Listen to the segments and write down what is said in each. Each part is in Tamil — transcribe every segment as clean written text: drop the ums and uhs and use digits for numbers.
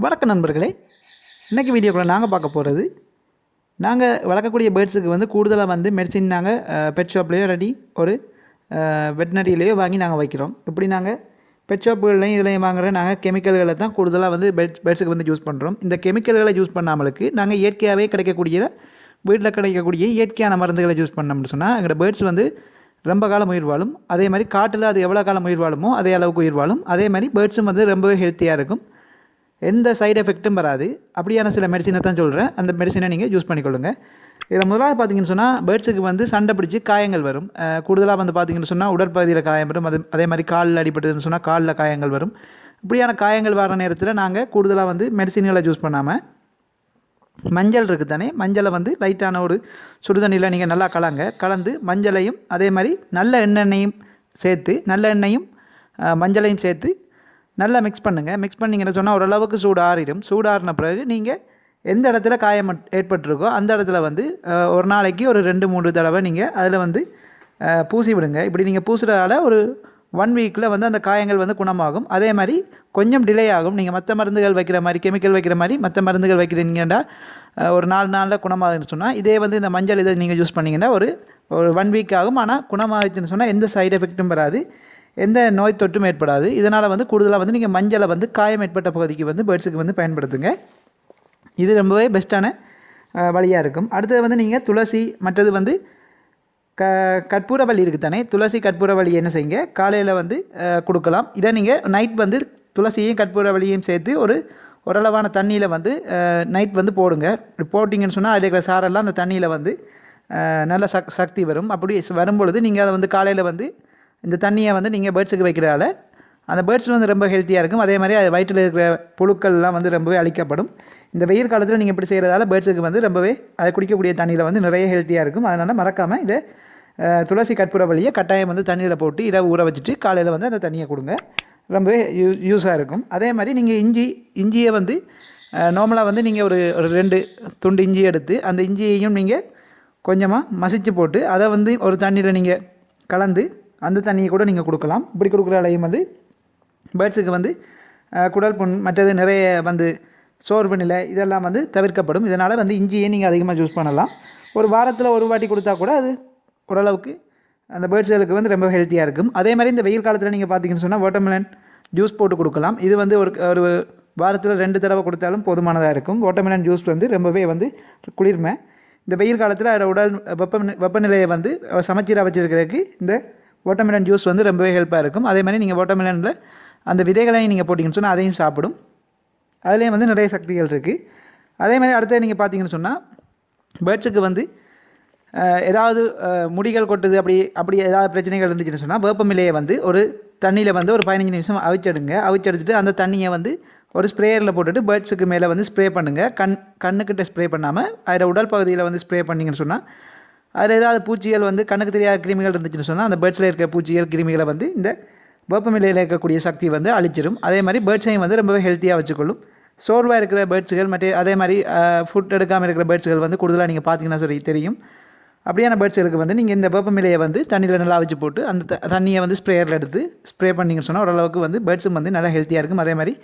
வணக்கம் நண்பர்களே. இன்றைக்கி வீடியோக்குள்ளே நாங்கள் பார்க்க போகிறது, நாங்கள் வளர்க்கக்கூடிய பேர்ட்ஸுக்கு வந்து கூடுதலாக வந்து மெடிசின் நாங்கள் பெட் ஷாப்லேயோ இல்லாட்டி ஒரு வெட்டினரியிலையோ வாங்கி நாங்கள் வைக்கிறோம். இப்படி நாங்கள் பெட் ஷாப்புகள்லையும் இதுலையும் வாங்குகிற நாங்கள் கெமிக்கல்களை தான் கூடுதலாக வந்து பேர்ட்ஸுக்கு வந்து யூஸ் பண்ணுறோம். இந்த கெமிக்கல்களை யூஸ் பண்ணாமலுக்கு நாங்கள் இயற்கையாகவே கிடைக்கக்கூடிய வீட்டில் கிடைக்கக்கூடிய இயற்கையான மருந்துகளை யூஸ் பண்ணோம்னு சொன்னால் எங்களோட பேர்ட்ஸ் வந்து ரொம்ப காலம் உயிர் வாழும். அதே மாதிரி காட்டில் அது எவ்வளோ காலம் உயிர் வாழுமோ அதே அளவுக்கு உயிர் வாழும். அதே மாதிரி பேர்ட்ஸும் வந்து ரொம்பவே ஹெல்த்தியாக இருக்கும், எந்த சைடு எஃபெக்ட்டும் வராது. அப்படியான சில மெடிசினை தான் சொல்கிறேன். அந்த மெடிசினை நீங்கள் யூஸ் பண்ணிக்கொள்ளுங்கள். இதில் முதலாவது பார்த்திங்கன்னு சொன்னால் பேர்ட்ஸுக்கு வந்து சண்டை பிடிச்சி காயங்கள் வரும். கூடுதலாக வந்து பார்த்திங்கன்னு சொன்னால் உடற்பகுதியில் காயம் வரும். அதே மாதிரி காலில் அடிபட்டுன்னு சொன்னால் காலில் காயங்கள் வரும். இப்படியான காயங்கள் வர நேரத்தில் நாங்கள் கூடுதலாக வந்து மெடிசின்களை யூஸ் பண்ணாமல் மஞ்சள் இருக்குது தானே, மஞ்சளை வந்து லைட்டான ஒரு சுடுதண்ணியில் நீங்கள் நல்லா கலந்து மஞ்சளையும் அதே மாதிரி நல்ல எண்ணெயையும் சேர்த்து மஞ்சளையும் சேர்த்து நல்லா மிக்ஸ் பண்ணுங்கள். மிக்ஸ் பண்ணிங்கன்னு சொன்னால் ஓரளவுக்கு சூடாறின பிறகு நீங்கள் எந்த இடத்துல காயம் ஏற்பட்டிருக்கோ அந்த இடத்துல வந்து ஒரு நாளைக்கு ஒரு 2-3 தடவை நீங்கள் அதில் வந்து பூசி விடுங்க. இப்படி நீங்கள் பூசுகிறதால ஒரு 1 வீக்கில் வந்து அந்த காயங்கள் வந்து குணமாகும். அதே மாதிரி கொஞ்சம் டிலே ஆகும். நீங்கள் மற்ற மருந்துகள் வைக்கிற மாதிரி, கெமிக்கல் வைக்கிற மாதிரி மற்ற மருந்துகள் வைக்கிறீங்கன்னா ஒரு 4 நாளில் குணமாகுதுன்னு சொன்னால், இதே வந்து இந்த மஞ்சள் இதை நீங்கள் யூஸ் பண்ணிங்கன்னா ஒரு 1 வீக் ஆகும். ஆனால் குணமாகுதுன்னு சொன்னால் எந்த சைடு எஃபெக்ட்டும் வராது, எந்த நோய் தொற்றும் ஏற்படாது. இதனால் வந்து கூடுதலாக வந்து நீங்கள் மஞ்சளை வந்து காயம் ஏற்பட்ட பகுதிக்கு வந்து பேர்ட்ஸுக்கு வந்து பயன்படுத்துங்க. இது ரொம்பவே பெஸ்ட்டான வழியாக இருக்கும். அடுத்தது வந்து நீங்கள் துளசி, மற்றது வந்து கற்பூரவள்ளி இருக்குது தானே, துளசி கற்பூரவள்ளி என்ன செய்யுங்க, காலையில் வந்து கொடுக்கலாம். இதை நீங்கள் நைட் வந்து துளசியையும் கற்பூரவள்ளியையும் சேர்த்து ஓரளவான தண்ணியில் வந்து நைட் வந்து போடுங்க. போட்டிங்கன்னு சொன்னால் அதில் இருக்கிற சாரெல்லாம் அந்த தண்ணியில் வந்து நல்ல சக்தி வரும். அப்படி வரும்பொழுது நீங்கள் அதை வந்து காலையில் வந்து இந்த தண்ணியை வந்து நீங்கள் பேர்ட்ஸுக்கு வைக்கிறதால அந்த பேர்ட்ஸ் வந்து ரொம்ப ஹெல்த்தியாக இருக்கும். அதே மாதிரி அது வயிற்றில் இருக்கிற புழுக்கள்லாம் வந்து ரொம்பவே அழிக்கப்படும். இந்த வெயில் காலத்தில் நீங்கள் இப்படி செய்கிறதால பேர்ட்ஸுக்கு வந்து ரொம்பவே அதை குடிக்கக்கூடிய தண்ணியில் வந்து நிறைய ஹெல்த்தியாக இருக்கும். அதனால் மறக்காமல் இதை துளசி கற்பூரவள்ளியை கட்டாயம் வந்து தண்ணியில் போட்டு இரவு ஊற வச்சுட்டு காலையில் வந்து அந்த தண்ணியை கொடுங்க. ரொம்பவே யூஸாக இருக்கும். அதே மாதிரி நீங்கள் இஞ்சியை வந்து நார்மலாக வந்து நீங்கள் ஒரு 2 துண்டு இஞ்சி எடுத்து அந்த இஞ்சியையும் நீங்கள் கொஞ்சமாக மசிச்சு போட்டு அதை வந்து ஒரு தண்ணியில் நீங்கள் கலந்து அந்த தண்ணியை கூட நீங்கள் கொடுக்கலாம். இப்படி கொடுக்குறாலையும் வந்து பேர்ட்ஸுக்கு வந்து குடல் புண், மற்றது நிறைய வந்து சோர்வு நிலை இதெல்லாம் வந்து தவிர்க்கப்படும். இதனால் வந்து இஞ்சியை நீங்கள் அதிகமாக யூஸ் பண்ணலாம். ஒரு வாரத்தில் ஒரு வாட்டி கொடுத்தா கூட அது ஓரளவுக்கு அந்த பேர்ட்ஸுகளுக்கு வந்து ரொம்ப ஹெல்த்தியாக இருக்கும். அதே மாதிரி இந்த வெயில் காலத்தில் நீங்கள் பார்த்தீங்கன்னு சொன்னால் வாட்டர்மெலன் ஜூஸ் போட்டு கொடுக்கலாம். இது வந்து ஒரு வாரத்தில் 2 தடவை கொடுத்தாலும் போதுமானதாக இருக்கும். வாட்டர்மெலன் ஜூஸ் வந்து ரொம்பவே வந்து குளிர்மை. இந்த வெயில் காலத்தில் அதோட உடல் வெப்பநிலையை வந்து சமச்சீராக வச்சுருக்கிறதுக்கு இந்த வாட்டர்மெலன் ஜூஸ் வந்து ரொம்பவே ஹெல்ப்பாக இருக்கும். அதே மாதிரி நீங்கள் வாட்டர்மெலனில் அந்த விதைகளையும் நீங்கள் போட்டிங்கன்னு சொன்னால் அதையும் சாப்பிடும். அதுலேயும் வந்து நிறைய சக்திகள் இருக்குது. அதே மாதிரி அடுத்தது நீங்கள் பார்த்தீங்கன்னு சொன்னால் பேர்ட்ஸுக்கு வந்து ஏதாவது முடிகள் கொட்டுது அப்படி ஏதாவது பிரச்சனைகள் இருந்துச்சுன்னு சொன்னால் வேப்பமிலையை வந்து ஒரு தண்ணியில் வந்து ஒரு 15 நிமிஷம் அவிச்செடுத்துட்டு அந்த தண்ணியை வந்து ஒரு ஸ்ப்ரேயரில் போட்டுட்டு பேர்ட்ஸுக்கு மேலே வந்து ஸ்ப்ரே பண்ணுங்கள். கண்ணுக்கிட்ட ஸ்ப்ரே பண்ணாமல் அதோட உடல் பகுதியில் வந்து ஸ்ப்ரே பண்ணிங்கன்னு சொன்னால் அதில் ஏதாவது பூச்சிகள் வந்து கண்ணுக்கு தெரியாத கிருமிகள் இருந்துச்சுன்னு சொன்னால் அந்த பேர்ட்ஸில் இருக்கிற பூச்சிகள் கிருமிகளை வந்து இந்த வேப்பமிலையில் இருக்கக்கூடிய சக்தி வந்து அழிச்சிடும். அதே மாதிரி பேர்ட்ஸையும் வந்து ரொம்பவே ஹெல்த்தியாக வச்சுக்கொள்ளும். சோர்வாக இருக்கிற பேர்ட்ஸுகள் அதே மாதிரி ஃபுட் எடுக்காமல் இருக்கிற பேர்ட்ஸுகள் வந்து கூடுதலாக நீங்கள் பார்த்தீங்கன்னா தெரியும். அப்படியான பேர்ட்ஸுகளுக்கு வந்து நீங்கள் இந்த வேப்பமிலையை வந்து தண்ணியில் நல்லா வச்சு போட்டு அந்த தண்ணியை வந்து ஸ்ப்ரேயரில் எடுத்து ஸ்ப்ரே பண்ணிங்கன்னு சொன்னால் ஓரளவுக்கு வந்து பேர்ட்ஸும் வந்து நல்லா ஹெல்த்தியாக இருக்கும். அதே மாதிரி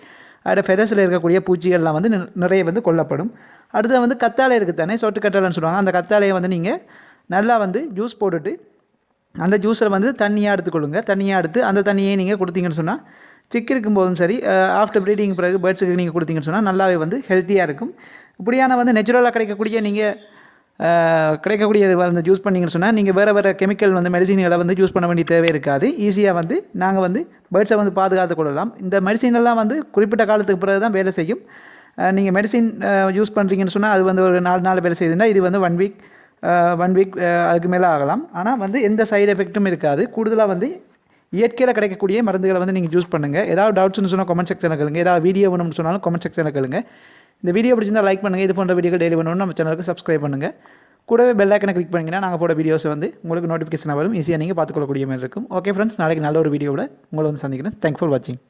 அதோட ஃபெதர்ஸில் இருக்கக்கூடிய பூச்சிகள்லாம் வந்து நிறைய வந்து கொல்லப்படும். அடுத்து வந்து கத்தாழை இருக்குது தானே, சொட்டு கத்தாழைன்னு சொல்லுவாங்க. அந்த கத்தாழையை வந்து நீங்கள் நல்லா வந்து ஜூஸ் போட்டுட்டு அந்த ஜூஸில் வந்து தண்ணியாக எடுத்துக்கொள்ளுங்க. தண்ணியாக எடுத்து அந்த தண்ணியை நீங்கள் கொடுத்தீங்கன்னு சொன்னால் சிக்கு இருக்கும் போதும் சரி, ஆஃப்டர் ப்ரீடிங் பிறகு பேர்ட்ஸுக்கு நீங்கள் கொடுத்தீங்கன்னு சொன்னால் நல்லாவே வந்து ஹெல்த்தியாக இருக்கும். இப்படியான வந்து நேச்சுரலாக கிடைக்கக்கூடியது வந்து யூஸ் பண்ணிங்கன்னு சொன்னால் நீங்கள் வேறு கெமிக்கல் வந்து மெடிசின்களை வந்து யூஸ் பண்ண வேண்டிய தேவை இருக்காது. ஈஸியாக வந்து நாங்கள் வந்து பேர்ட்ஸை வந்து பாதுகாத்து கொள்ளலாம். இந்த மெடிசினெல்லாம் வந்து குறிப்பிட்ட காலத்துக்கு பிறகு தான் வேலை செய்யும். நீங்கள் மெடிசின் யூஸ் பண்ணுறீங்கன்னு சொன்னால் அது வந்து ஒரு 4 நாள் வேலை செய்யுதுன்னா இது வந்து 1 வீக் அதுக்கு மேலே ஆகலாம். ஆனால் வந்து எந்த சைடு எஃபெக்ட்டும் இருக்காது. கூடுதலாக வந்து இயற்கையில் கிடைக்கக்கூடிய மருந்துகளை வந்து நீங்கள் யூஸ் பண்ணுங்கள். ஏதாவது டவுட்ஸ்னு சொன்னால் கமெண்ட் செக்ஷனில் கேளுங்க. ஏதாவது வீடியோ வேணும்னு சொன்னாலும் கமெண்ட் செக்ஷனில் கேளுங்க. இந்த வீடியோ பிடிச்சிருந்தால் லைக் பண்ணுங்கள். இது போன்ற வீடியோக்கள் டெய்லி வேணும்னு நம்ம சேனலுக்கு சப்ஸ்கிரைப் பண்ணுங்கள். கூடவே பெல் ஐக்கனை கிளிக் பண்ணிங்கன்னா நாங்கள் போட வீடியோஸ் வந்து உங்களுக்கு நோட்டிஃபிகேஷன் வரும். ஈஸியாக நீங்கள் பார்த்துக்கொள்ளக்கூடிய மாதிரி இருக்கும். ஓகே ஃப்ரெண்ட்ஸ், நாளைக்கு நல்ல ஒரு வீடியோவில் உங்களை வந்து சந்திக்கிறேன். தேங்க்ஸ் ஃபார் வாட்சிங்.